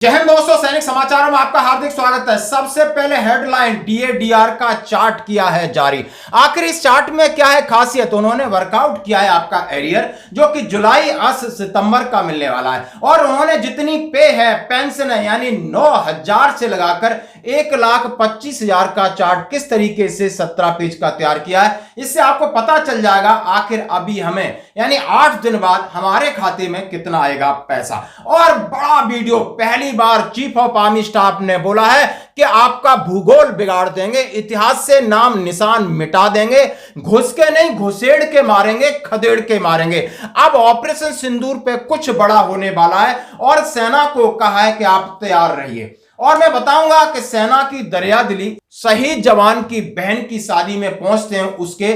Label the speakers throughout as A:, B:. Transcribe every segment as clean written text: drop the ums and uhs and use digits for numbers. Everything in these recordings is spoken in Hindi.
A: जय हिंद दोस्तों, सैनिक समाचारों में आपका हार्दिक स्वागत है। सबसे पहले हेडलाइन, डीएडीआर का चार्ट किया है जारी। आखिर इस चार्ट में क्या है खासियत? उन्होंने वर्कआउट किया है आपका एरियर, जो कि जुलाई 8 सितंबर का मिलने वाला है, और उन्होंने जितनी पे है, पेंशन है, यानी 9,000 से लगाकर 1,25,000 का चार्ट किस तरीके से 17 पेज का तैयार किया है। इससे आपको पता चल जाएगा आखिर अभी हमें यानी 8 दिन बाद हमारे खाते में कितना आएगा पैसा। और बड़ा वीडियो, पहली बार चीफ ऑफ आर्मी स्टाफ ने बोला है कि आपका भूगोल बिगाड़ देंगे, इतिहास से नाम निशान मिटा देंगे, घुस के नहीं घुसेड़ के मारेंगे, खदेड़ के मारेंगे। अब ऑपरेशन सिंदूर पे कुछ बड़ा होने वाला है और सेना को कहा है कि आप तैयार रहिए। और मैं बताऊंगा कि सेना की दरियादिली शहीद जवान की बहन की शादी में पहुंचते हैं उसके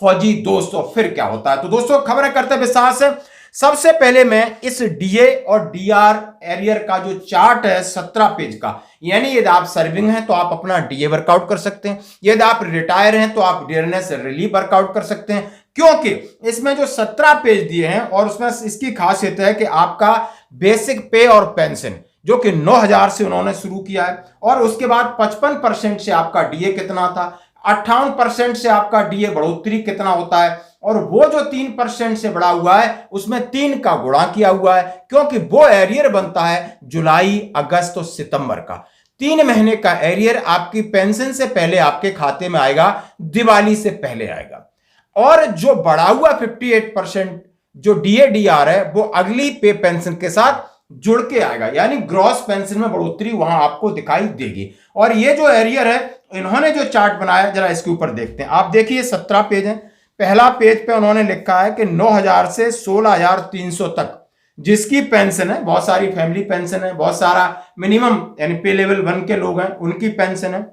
A: फौजी दोस्त, तो फिर क्या होता है। तो दोस्तों, खबरें करते विस्तार से। सबसे पहले मैं इस डीए और डीआर एरियर का जो चार्ट है 17 पेज का, यानी यदि आप सर्विंग हैं तो आप अपना डीए वर्कआउट कर सकते हैं, यदि आप रिटायर हैं तो आप डियरनेस रिलीफ वर्कआउट कर सकते हैं, क्योंकि इसमें जो 17 पेज दिए हैं और उसमें इसकी खासियत है कि आपका बेसिक पे और पेंशन जो कि 9,000 से उन्होंने शुरू किया है, और उसके बाद 55% से आपका डीए कितना था, 58% से आपका डीए बढ़ोतरी कितना होता है, और वो जो 3% से बढ़ा हुआ है उसमें 3 का गुणा किया हुआ है, क्योंकि वो एरियर बनता है जुलाई, अगस्त और सितंबर का। 3 महीने का एरियर आपकी पेंशन से पहले आपके खाते में आएगा, दिवाली से पहले आएगा। और जो बढ़ा हुआ 58% जो डीएडीआर है वो अगली पे पेंशन के साथ जुड़ के आएगा, यानी ग्रॉस पेंशन में बढ़ोतरी वहां आपको दिखाई देगी। और ये जो एरियर है, इन्होंने जो चार्ट बनाया, जरा इसके ऊपर देखते हैं। आप देखिए 17 पेज है। पहला पेज पे उन्होंने लिखा है कि 9,000 से 16,300 तक जिसकी पेंशन है, बहुत सारी फैमिली पेंशन है, बहुत सारा मिनिमम यानी पे लेवल 1 के लोग हैं उनकी पेंशन है,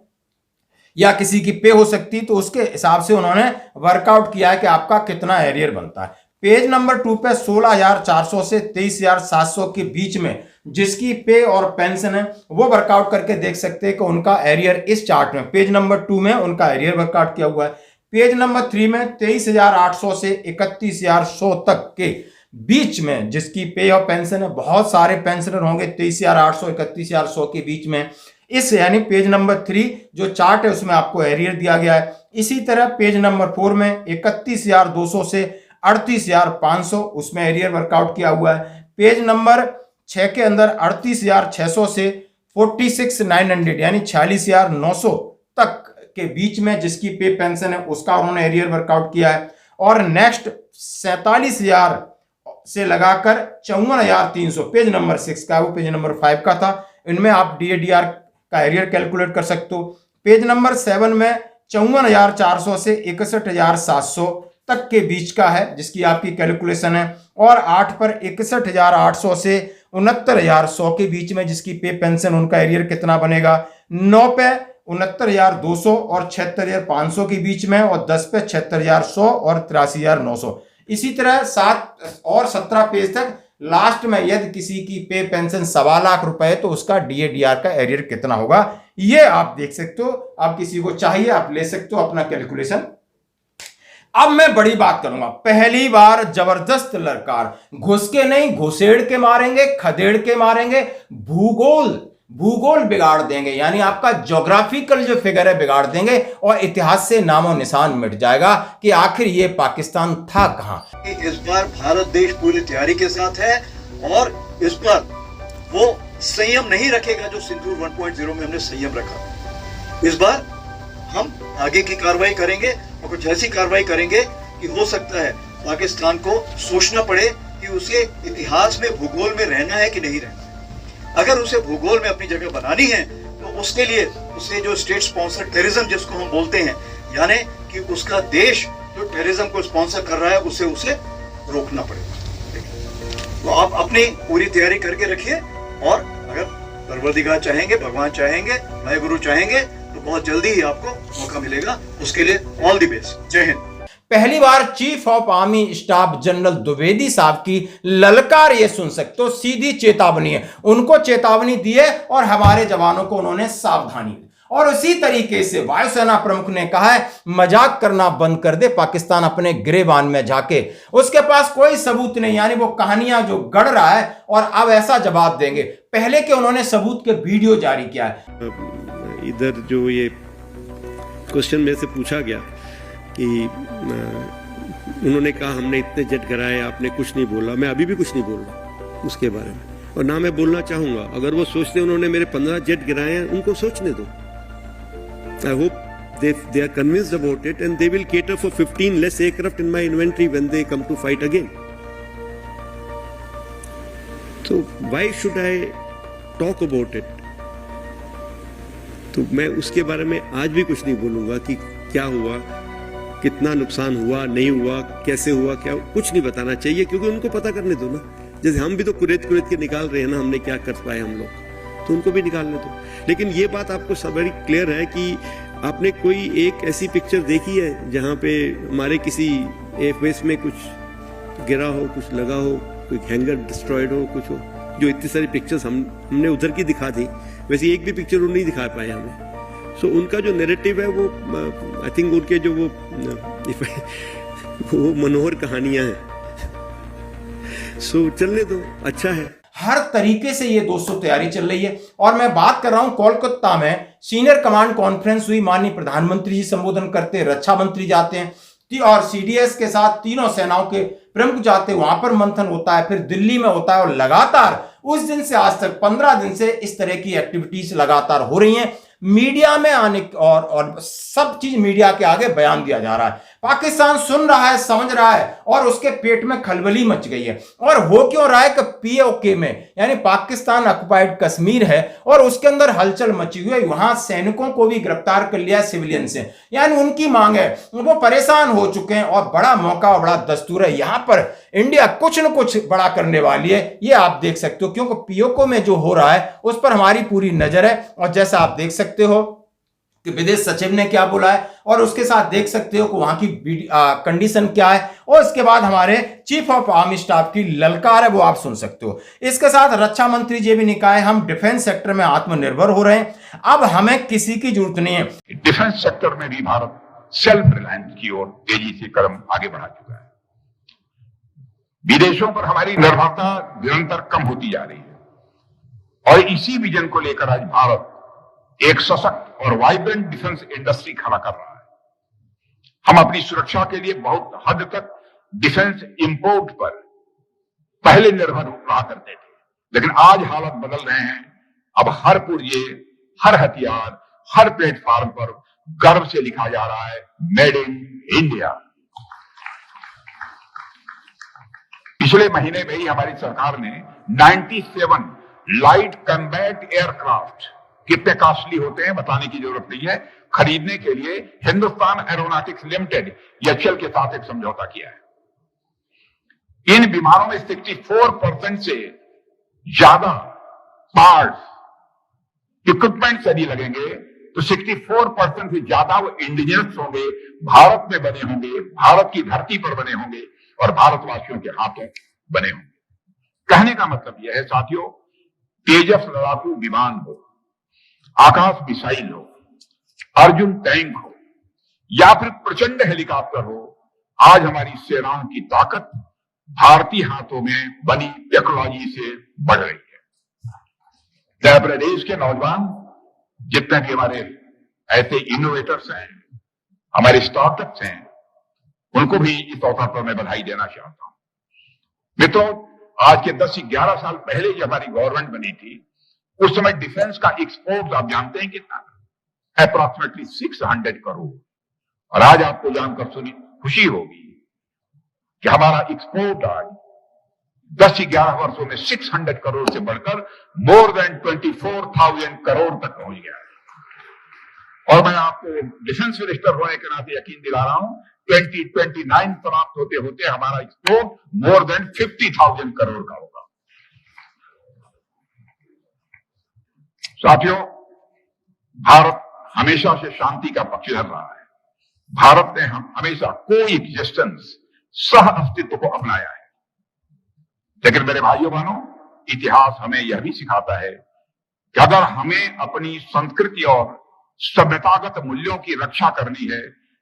A: या किसी की पे हो सकती, तो उसके हिसाब से उन्होंने वर्कआउट किया है कि आपका कितना एरियर बनता है। पेज नंबर 2 पे 16,400 से 23,700 के बीच में जिसकी पे और पेंशन है वो वर्कआउट करके देख सकते हैं कि उनका एरियर इस चार्ट में पेज नंबर 2 में उनका एरियर वर्कआउट किया हुआ है। पेज नंबर 3 में 23,800 से 31,100 तक के बीच में जिसकी पे और पेंशन है, बहुत सारे पेंशनर होंगे 23,800 31,100 के बीच में। इस यानी पेज नंबर 3 जो चार्ट है उसमें आपको एरियर दिया गया है। इसी तरह पेज नंबर 4 में 31,200 से 38,500 उसमें एरियर वर्कआउट किया हुआ है। पेज नंबर 6 के अंदर 38,600 से 46,900 यानी 46,900 तक के बीच में जिसकी पे पेंशन है उसका उन्होंने एरियर वर्कआउट किया है। और नेक्स्ट 47,000 से लगाकर 54,300 पेज नंबर 6 का, वो पेज नंबर 5 का था, इनमें आप डीएडीआर का एरियर कैलकुलेट कर सकते हो। पेज नंबर 7 में 54,400 से 61,700 तक के बीच का है जिसकी आपकी कैलकुलेशन है। और 8 पर 61,800 से 69,100 के बीच में जिसकी पे पेंशन, उनका एरियर कितना बनेगा। 9 पे 69,200 और 76,500 के बीच में, और 10 पे 76,100 और 83,900। इसी तरह 7 और 17 पेज तक लास्ट में यदि किसी की पे पेंशन 1.25 लाख रुपए तो उसका डीएडीआर का एरियर कितना होगा, ये आप देख सकते हो। आप किसी को चाहिए आप ले सकते हो अपना कैलकुलेशन। अब मैं बड़ी बात करूंगा, पहली बार जबरदस्त ललकार, घुस के नहीं घुसेड़ के मारेंगे, खदेड़ के मारेंगे, भूगोल बिगाड़ देंगे, यानी आपका ज्योग्राफिकल जो फिगर है बिगाड़ देंगे, और इतिहास से नामो निशान मिट जाएगा कि आखिर ये पाकिस्तान था कहां।
B: इस बार भारत देश पूरी तैयारी के साथ है और इस बार वो संयम नहीं रखेगा जो सिंदूर 1.0 में हमने संयम रखा। इस बार हम आगे की कार्रवाई करेंगे और कुछ ऐसी कार्रवाई करेंगे कि हो सकता है पाकिस्तान को सोचना पड़े कि उसे इतिहास में, भूगोल में रहना है कि नहीं रहना। अगर उसे भूगोल में अपनी जगह बनानी है तो उसके लिए उसे जो स्टेट स्पॉन्सर टेररिज्म जिसको हम बोलते हैं, यानी कि उसका देश जो टेररिज्म को स्पॉन्सर कर रहा है उसे रोकना पड़ेगा। तो आप अपनी पूरी तैयारी करके रखिए, और अगर परवरदिगार चाहेंगे, भगवान चाहेंगे, भाई गुरु चाहेंगे तो बहुत जल्दी ही आपको मौका मिलेगा। उसके लिए ऑल द बेस्ट। जय हिंद।
A: पहली बार chief of army staff general Dwivedi साहब की ललकार ये सुन सकते हो, सीधी चेतावनी है, उनको चेतावनी दी है और हमारे जवानों को उन्होंने सावधानी दी। और उसी तरीके से वायुसेना प्रमुख ने कहा है मजाक करना बंद कर दे पाकिस्तान अपने गिरेबान में जाके, उसके पास कोई सबूत नहीं, यानी वो कहानियां जो गढ़ रहा है और अब ऐसा जवाब देंगे। पहले के उन्होंने सबूत के वीडियो जारी किया है।
C: इधर जो ये क्वेश्चन में से पूछा गया कि उन्होंने कहा हमने इतने जेट गिराए, आपने कुछ नहीं बोला। मैं अभी भी कुछ नहीं बोल रहा उसके बारे में, और ना मैं बोलना चाहूंगा। अगर वो सोचते उन्होंने मेरे 15 जेट गिराए हैं, उनको सोचने दो। I hope they are convinced about it and they will cater for 15 less aircraft in my inventory when they come to fight again. So why should I talk about it? तो मैं उसके बारे में आज भी कुछ नहीं बोलूंगा कि क्या हुआ, कितना नुकसान हुआ, नहीं हुआ, कैसे हुआ, क्या कुछ नहीं बताना चाहिए, क्योंकि उनको पता करने दो ना। जैसे हम भी तो कुरेद के निकाल रहे हैं ना, हमने क्या कर पाए हम लोग, तो उनको भी निकालने दो। लेकिन ये बात आपको सब बड़ी क्लियर है कि आपने कोई एक ऐसी पिक्चर देखी है जहां पे हमारे किसी एयरबेस में कुछ गिरा हो, कुछ लगा हो, कोई हैंगर डिस्ट्रॉयड हो, कुछ हो? जो इतनी सारी पिक्चर्स हमने उधर की दिखा दी, वैसे एक भी पिक्चर वो नहीं दिखा पाए हमें। सो उनका जो नैरेटिव है वो आई थिंक उनके जो वो मनोहर कहानियां हैं। सो चलने दो, अच्छा है।
A: हर तरीके से ये दोस्तों तैयारी चल रही है। और मैं बात कर रहा हूं कोलकाता में सीनियर कमांड कॉन्फ्रेंस हुई, माननीय प्रधानमंत्री जी संबोधन करते हैं, रक्षा मंत्री जाते हैं और सीडीएस के साथ तीनों सेनाओं के प्रमुख जाते हैं, वहां पर मंथन होता है, फिर दिल्ली में होता है और लगातार उस दिन से आज तक 15 दिन से इस तरह की एक्टिविटीज लगातार हो रही हैं। मीडिया में आने और सब चीज मीडिया के आगे बयान दिया जा रहा है। पाकिस्तान सुन रहा है, समझ रहा है और उसके पेट में खलबली मच गई है। और हो क्यों रहा है कि पीओके में, यानी पाकिस्तान ऑक्युपाइड कश्मीर है और उसके अंदर हलचल मची हुई है। वहां सैनिकों को भी गिरफ्तार कर लिया सिविलियन से, यानी उनकी मांग है, वो परेशान हो चुके हैं और बड़ा मौका और बड़ा दस्तूर है। यहां पर इंडिया कुछ न कुछ बड़ा करने वाली है, ये आप देख सकते हो, क्योंकि पीओके में जो हो रहा है उस पर हमारी पूरी नजर है। और जैसा आप देख सकते हो कि विदेश सचिव ने क्या बोला है और उसके साथ देख सकते हो कि वहां की कंडीशन क्या है, और इसके बाद हमारे चीफ ऑफ आर्मी स्टाफ की ललकार है, वो आप सुन सकते हो। इसके साथ रक्षा मंत्री जी भी निकाय, हम डिफेंस सेक्टर में आत्मनिर्भर हो रहे हैं, अब हमें किसी की जरूरत नहीं है।
D: डिफेंस सेक्टर में भी भारत सेल्फ रिलायंस की ओर तेजी से कदम आगे बढ़ा चुका है। विदेशों पर हमारी निर्भरता निरंतर कम होती जा रही है और इसी विजन को लेकर आज भारत एक सशक्त और वाइब्रेंट डिफेंस इंडस्ट्री खड़ा कर रहा है। हम अपनी सुरक्षा के लिए बहुत हद तक डिफेंस इंपोर्ट पर पहले निर्भर रहा करते थे, लेकिन आज हालत बदल रहे हैं। अब हर पुर्जे, हर हथियार, हर प्लेटफॉर्म पर गर्व से लिखा जा रहा है मेड इन इंडिया। पिछले महीने में ही हमारी सरकार ने 97 लाइट कॉम्बैट एयरक्राफ्ट, कितने कॉस्टली होते हैं बताने की जरूरत नहीं है, खरीदने के लिए हिंदुस्तान एरोनॉटिक्स लिमिटेड एचएएल के साथ एक समझौता किया है। इन विमानों में 64% से ज्यादा पार्ट्स इक्विपमेंट यदि लगेंगे तो 64% से ज्यादा वो इंडिजिनस होंगे, भारत में बने होंगे, भारत की धरती पर बने होंगे और भारतवासियों के हाथों बने होंगे। कहने का मतलब यह है साथियों, तेजस लड़ाकू विमान हो, आकाश मिसाइल हो, अर्जुन टैंक हो या फिर प्रचंड हेलीकॉप्टर हो, आज हमारी सेनाओं की ताकत भारतीय हाथों में बनी टेक्नोलॉजी से बढ़ रही है। अपने देश के नौजवान जितने भी हमारे ऐसे इनोवेटर्स हैं, हमारे स्टार्टअप्स हैं, उनको भी इस अवसर पर मैं बधाई देना चाहता हूं। मित्रों, आज के 10-11 साल पहले जब हमारी गवर्नमेंट बनी थी, उस समय डिफेंस का एक्सपोर्ट आप जानते हैं कितना था? अप्रॉक्सीमेटली 600 करोड़। और आज आपको जानकर खुशी होगी कि हमारा एक्सपोर्ट आज 10-11 वर्षों में 600 करोड़ से बढ़कर मोर देन 24,000 करोड़ तक पहुंच गया है। और मैं आपको डिफेंस मिनिस्टर होने के नाते यकीन दिला रहा हूं, 2029 समाप्त होते होते हमारा एक्सपोर्ट मोर देन 50,000 करोड़ का होगा। साथियों, भारत हमेशा से शांति का पक्षधर रहा है। भारत ने हमेशा कोएग्जिस्टेंस, सह अस्तित्व को अपनाया है। लेकिन मेरे भाइयों बहनों, इतिहास हमें यह भी सिखाता है कि अगर हमें अपनी संस्कृति और सभ्यतागत मूल्यों की रक्षा करनी है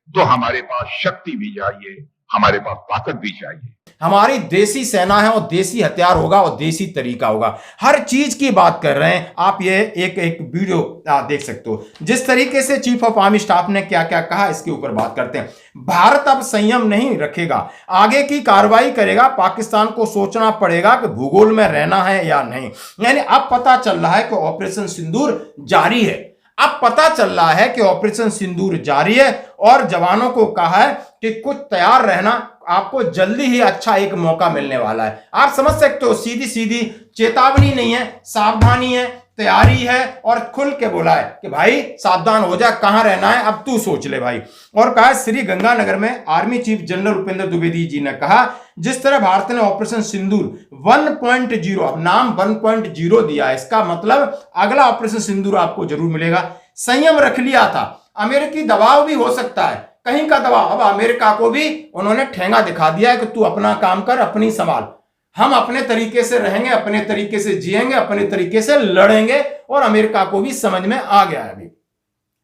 D: तो हमारे पास शक्ति भी चाहिए, हमारे पास ताकत भी चाहिए।
A: हमारी देसी सेना है और देसी हथियार होगा और देसी तरीका होगा। हर चीज की बात कर रहे हैं आप। ये एक एक वीडियो देख सकते हो जिस तरीके से चीफ ऑफ आर्मी स्टाफ ने क्या क्या कहा, इसके ऊपर बात करते हैं। भारत अब संयम नहीं रखेगा, आगे की कार्रवाई करेगा। पाकिस्तान को सोचना पड़ेगा कि भूगोल में रहना है या नहीं। यानी अब पता चल रहा है कि ऑपरेशन सिंदूर जारी है। अब पता चल रहा है कि ऑपरेशन सिंदूर जारी है और जवानों को कहा है कि कुछ तैयार रहना, आपको जल्दी ही अच्छा एक मौका मिलने वाला है। आप समझ सकते हो, सीधी सीधी चेतावनी नहीं है, सावधानी है, तैयारी है और खुल के बोला है कि भाई सावधान हो जा, कहां रहना है अब तू सोच ले भाई। और कहा श्री गंगानगर में army chief general Upendra Dwivedi ji ने कहा जिस तरह भारत ने ऑपरेशन सिंदूर 1.0, अब नाम 1.0 दिया है, इसका मतलब अगला ऑपरेशन सिंदूर आपको जरूर मिलेगा। संयम रख लिया था, अमेरिकी दबाव भी हो सकता है, कहीं का दबाव। अब अमेरिका को भी उन्होंने ठेंगा दिखा दिया है कि तू अपना काम कर, अपनी संभाल, हम अपने तरीके से रहेंगे, अपने तरीके से जिएंगे, अपने तरीके से लड़ेंगे। और अमेरिका को भी समझ में आ गया है अभी।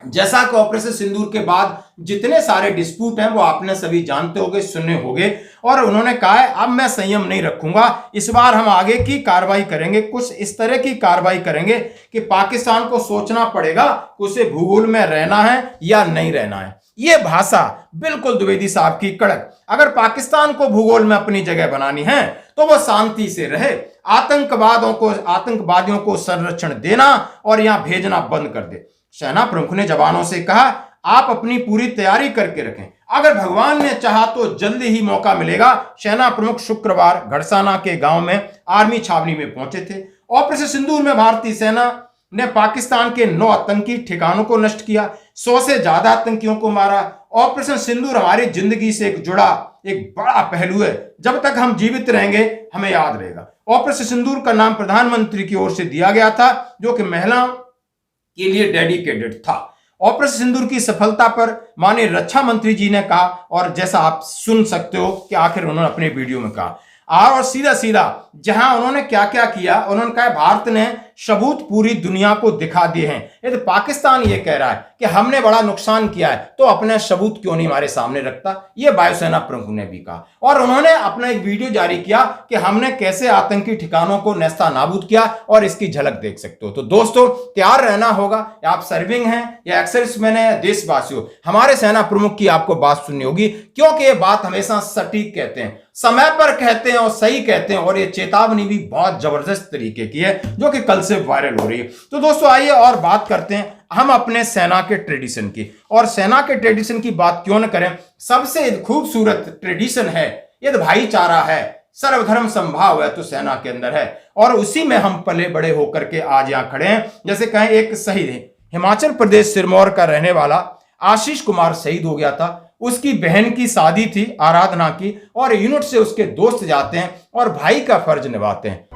A: जैसा कि ऑपरेशन सिंदूर के बाद जितने सारे डिस्प्यूट हैं वो आपने सभी जानते होंगे, सुने होंगे। और उन्होंने कहा है अब मैं संयम नहीं रखूंगा, इस बार हम आगे की कार्रवाई करेंगे, कुछ इस तरह की कार्रवाई करेंगे कि पाकिस्तान को सोचना पड़ेगा कि उसे भूगोल में रहना है या नहीं रहना है। यह भाषा बिल्कुल द्विवेदी साहब की कड़क। अगर पाकिस्तान को भूगोल में अपनी जगह बनानी है तो वो शांति से रहे, आतंकवादियों को संरक्षण देना और यहां भेजना बंद कर दे। सेना प्रमुख ने जवानों से कहा आप अपनी पूरी तैयारी करके रखें, अगर भगवान ने चाहा तो जल्दी ही मौका मिलेगा। सेना प्रमुख शुक्रवार घड़साना के गांव में आर्मी छावनी में पहुंचे थे। ऑपरेशन सिंदूर में भारतीय सेना ने पाकिस्तान के 9 आतंकी ठिकानों को नष्ट किया, 100 से ज्यादा आतंकियों को मारा। ऑपरेशन सिंदूर हमारी जिंदगी से जुड़ा एक बड़ा पहलू है, जब तक हम जीवित रहेंगे हमें याद रहेगा। ऑपरेशन सिंदूर का नाम प्रधानमंत्री की ओर से दिया गया था, जो कि महिलाओं के लिए डेडिकेटेड था। ऑपरेशन सिंदूर की सफलता पर माननीय रक्षा मंत्री जी ने कहा, और जैसा आप सुन सकते हो कि आखिर उन्होंने अपने वीडियो में कहा और सीधा सीधा जहां उन्होंने क्या क्या किया, उन्होंने कहा भारत ने सबूत पूरी दुनिया को दिखा दिए हैं। यदि पाकिस्तान ये कह रहा है कि हमने बड़ा नुकसान किया है तो अपने सबूत क्यों नहीं हमारे सामने रखता, ये वायुसेना प्रमुख ने भी कहा। और उन्होंने अपना एक वीडियो जारी किया कि हमने कैसे आतंकी ठिकानों को नेस्ता नाबूद किया, और इसकी झलक देख सकते हो। तो दोस्तों तैयार रहना होगा, आप सर्विंग हैं या एक्स सर्विसमैन है, देशवासियों, हमारे सेना प्रमुख की आपको बात सुननी होगी, क्योंकि ये बात हमेशा सटीक कहते हैं, समय पर कहते हैं और सही कहते हैं। और ये चेतावनी भी बहुत जबरदस्त तरीके की है जो कि कल से वायरल हो रही है। तो दोस्तों आइए और बात करते हैं हम अपने सेना के ट्रेडिशन की। और सेना के ट्रेडिशन की बात क्यों न करें, सबसे खूबसूरत ट्रेडिशन है यदि भाईचारा है, सर्वधर्म संभाव है तो सेना के अंदर है। और उसी में हम पले बड़े होकर के आज यहां खड़े हैं। जैसे कहें एक शहीद है, हिमाचल प्रदेश सिरमौर का रहने वाला आशीष कुमार शहीद हो गया था। उसकी बहन की शादी थी आराधना की, और यूनिट से उसके दोस्त जाते हैं और भाई का फर्ज निभाते हैं।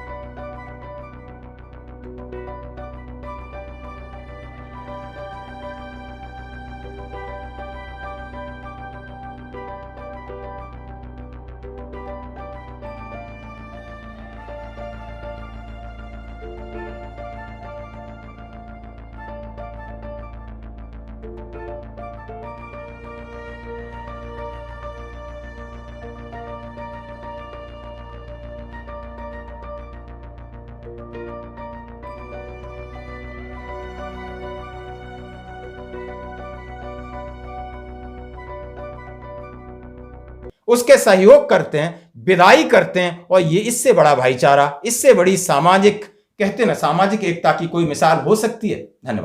A: उसके सहयोग करते हैं, विदाई करते हैं। और ये इससे बड़ा भाईचारा, इससे बड़ी सामाजिक, कहते हैं ना, सामाजिक एकता की कोई मिसाल हो सकती है? धन्यवाद।